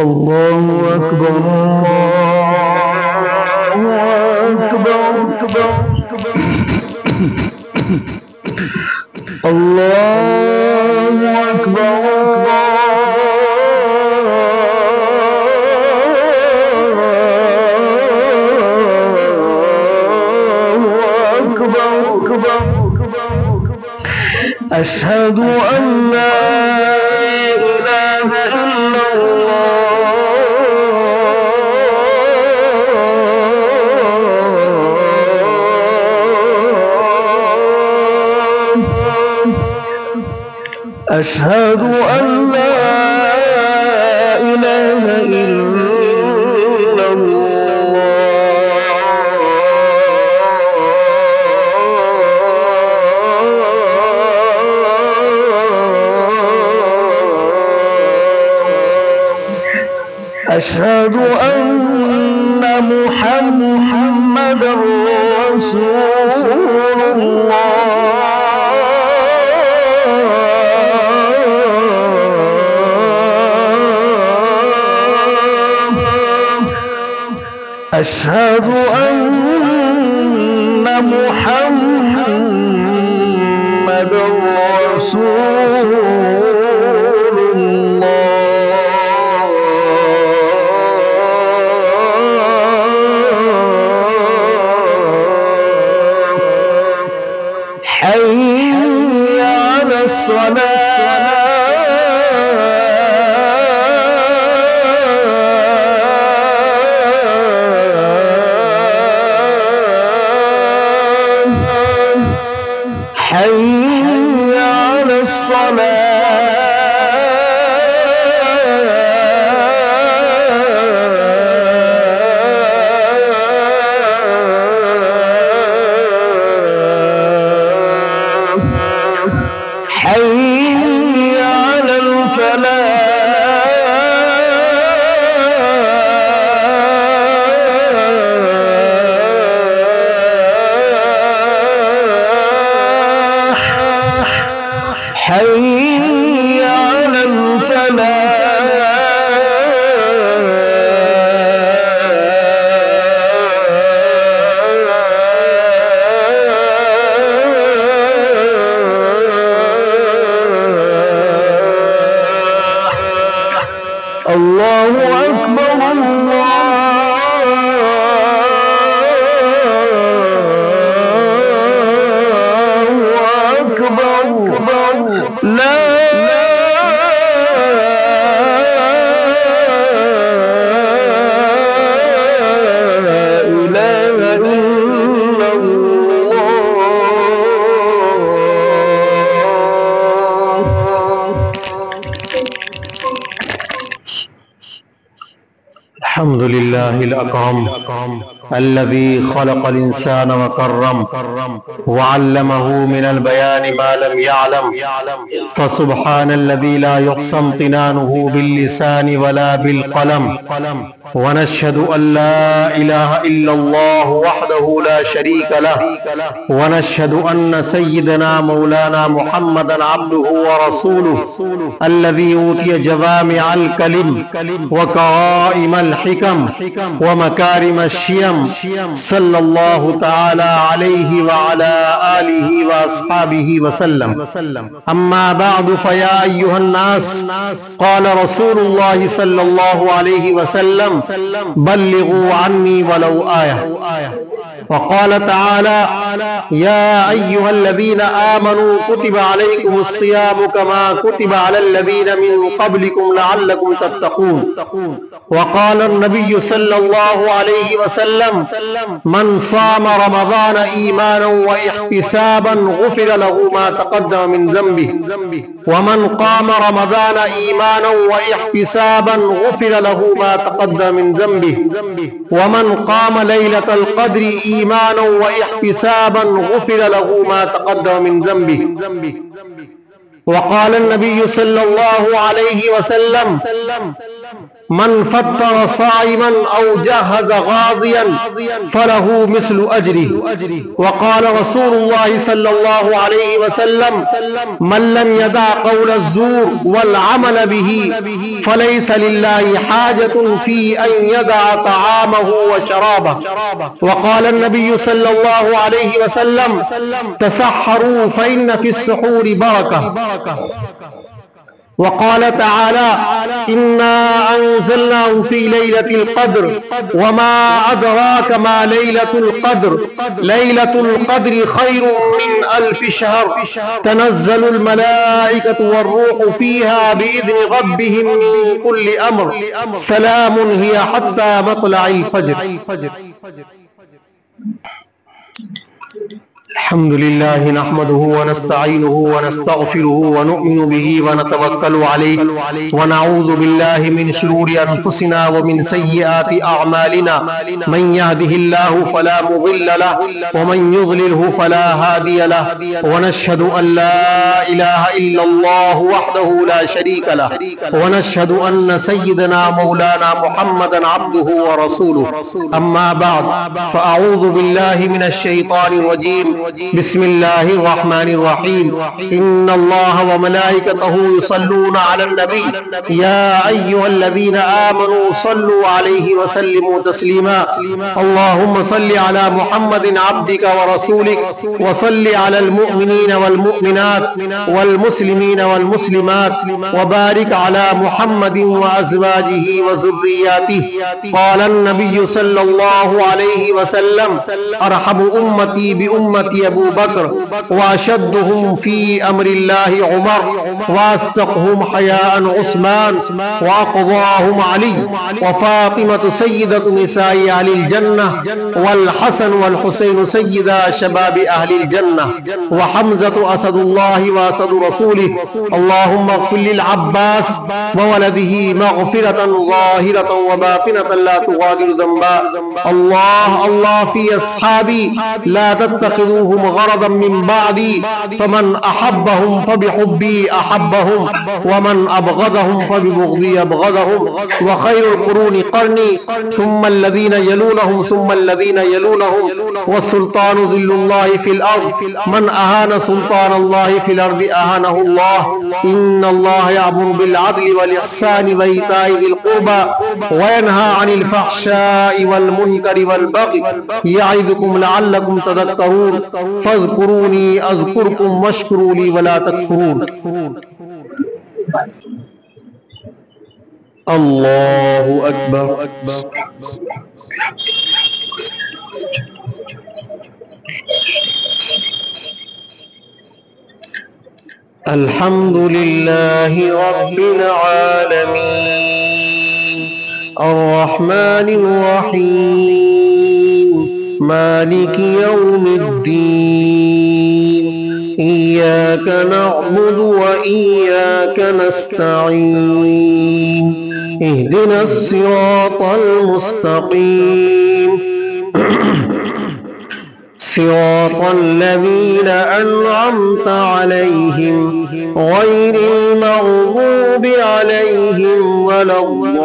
الله أكبر الله أكبر الله أكبر أشهد أن لا إله إلا الله أشهد أن لا إله إلا أشهد أن محمدا رسول الله أشهد أن محمدا رسول حي على الصلاة حي على الصلاة حي على الفلاح حي على الله أكبر الله أكبر لا إله إلا الحمد لله الأكرم الذي خلق الإنسان وكرم وعلمه من البيان ما لم يعلم فسبحان الذي لا يحصى امتنانه باللسان ولا بالقلم ونشهد أن لا إله إلا الله وحده لا شريك له ونشهد أن سيدنا مولانا محمدا عبده ورسوله الذي أوتي جوامع الكلم وكرائم الحكم ومكارم الشيم صلى الله تعالى عليه وعلى آله وأصحابه وسلم أما بعد فيا أيها الناس قال رسول الله صلى الله عليه وسلم بلغوا عني ولو آية وقال تعالى يا أيها الذين آمنوا كتب عليكم الصيام كما كتب على الذين من قبلكم لعلكم تتقون وقال النبي صلى الله عليه وسلم من صام رمضان إيمانا واحتسابا غفر له ما تقدم من ذنبه ومن قام رمضان إيمانا واحتسابا غفر له ما تقدم من ذنبه ومن قام ليلة القدر إيمانا واحتسابا غفر له ما تقدم من ذنبه وقال النبي صلى الله عليه وسلم من فطر صائما أو جهز غاضيا فله مثل أجره. وقال رسول الله صلى الله عليه وسلم: من لم يدع قول الزور والعمل به فليس لله حاجة في أن يدع طعامه وشرابه. وقال النبي صلى الله عليه وسلم: تسحروا فإن في السحور بركة. وقال تعالى: إنا أنزلناه في ليلة القدر وما أدراك ما ليلة القدر ليلة القدر خير من 1000 شهر تنزل الملائكة والروح فيها بإذن ربهم من كل أمر سلام هي حتى مطلع الفجر. الحمد لله نحمده ونستعينه ونستغفره ونؤمن به ونتوكل عليه ونعوذ بالله من شرور أنفسنا ومن سيئات أعمالنا. من يهده الله فلا مضل له ومن يضلله فلا هادي له. ونشهد أن لا إله إلا الله وحده لا شريك له ونشهد أن سيدنا مولانا محمدا عبده ورسوله. أما بعد فأعوذ بالله من الشيطان الرجيم. بسم الله الرحمن الرحيم. إن الله وملائكته يصلون على النبي يا أيها الذين آمنوا صلوا عليه وسلموا تسليما. اللهم صل على محمد عبدك ورسولك وصل على المؤمنين والمؤمنات والمسلمين والمسلمات وبارك على محمد وأزواجه وذرياته. قال النبي صلى الله عليه وسلم: أرحم أمتي بأمتي أبو بكر وأشدهم في أمر الله عمر وأصدقهم حياء عثمان وأقضاهم علي وفاطمة سيدة نساء أهل الجنة والحسن والحسين سيدا شباب أهل الجنة وحمزة أسد الله وأسد رسوله. اللهم اغفر للعباس وولده مغفرة ظاهرة وباطنة لا تغادر ذنبا. الله في أصحابي لا تتخذوهم غرضا من بعدي فمن أحبهم فبحبي أحبهم ومن أبغضهم فببغضي أبغضهم. وخير القرون قرني ثم الذين يلونهم ثم الذين يلونهم والسلطان ذل الله في الأرض. من أهان سلطان الله في الأرض أهانه الله. إن الله يأمر بالعدل والإحسان وإيتاء ذي القربى وينهى عن الفحشاء والمنكر والبغي يعظكم لعلكم تذكرون. فاذكروني أذكركم واشكروا لي ولا تكفرون. الله أكبر. الحمد لله رب العالمين الرحمن الرحيم مالك يوم الدين. إياك نعبد وإياك نستعين. اهدنا الصراط المستقيم صراط الذين أنعمت عليهم غير المغضوب عليهم ولا الضالين.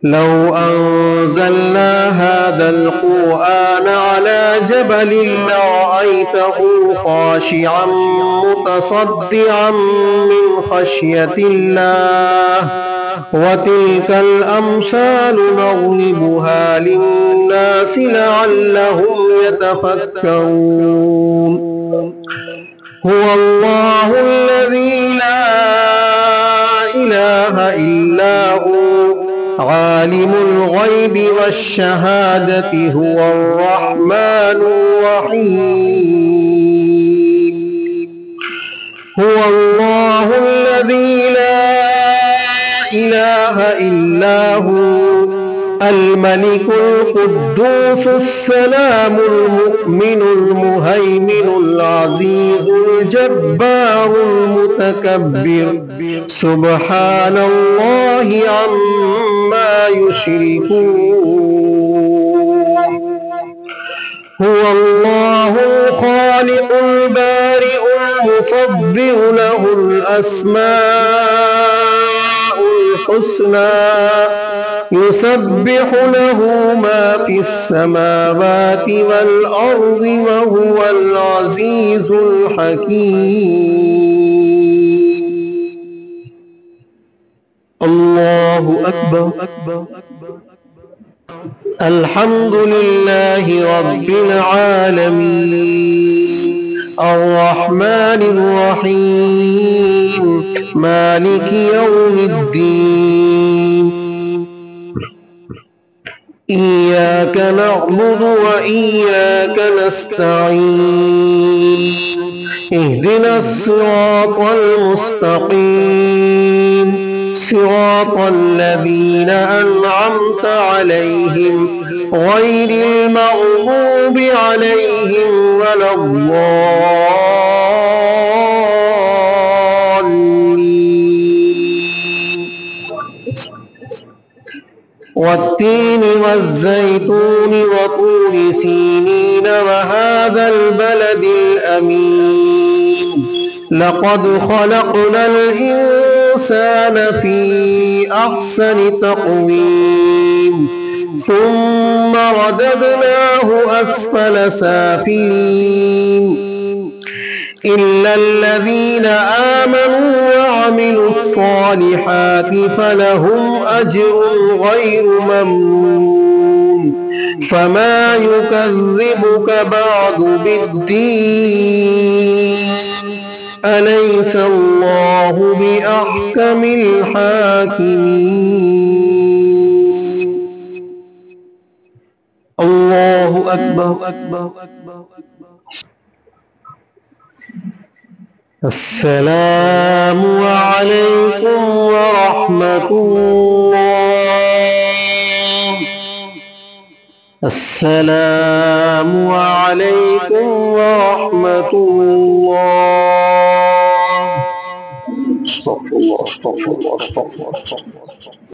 لو أنزلنا هذا القرآن على جبل لرأيته خاشعا متصدعا من خشية الله. وتلك الأمثال نضربها للناس لعلهم يتفكرون. هو الله الذي لا إله إلا هو عالم الغيب والشهادة هو الرحمن الرحيم. هو الله الذي لا إله إلا هو الملك القدوس السلام المؤمن المهيمن العزيز الجبار المتكبر سبحان الله عما يشركون. هو الله الخالق البارئ المصور له الأسماء الحسنى يسبح له ما في السماوات والأرض وهو العزيز الحكيم. الله أكبر. الحمد لله رب العالمين الرحمن الرحيم مالك يوم الدين إياك نعبد وإياك نستعين اهدنا الصراط المستقيم صراط الذين أنعمت عليهم غير المغضوب عليهم ولا الضالين. والتين والزيتون وطور سينين وهذا البلد الأمين لقد خلقنا الإنسان في أحسن تقويم ثم رددناه أسفل سافلين إلا الذين آمنوا وعملوا الصالحات فلهم أجر غير ممنون فما يكذبك بعد بالدين أليس الله بأحكم الحاكمين. الله أكبر. السلام عليكم ورحمة الله. السلام عليكم ورحمة الله. استغفر الله استغفر الله استغفر الله.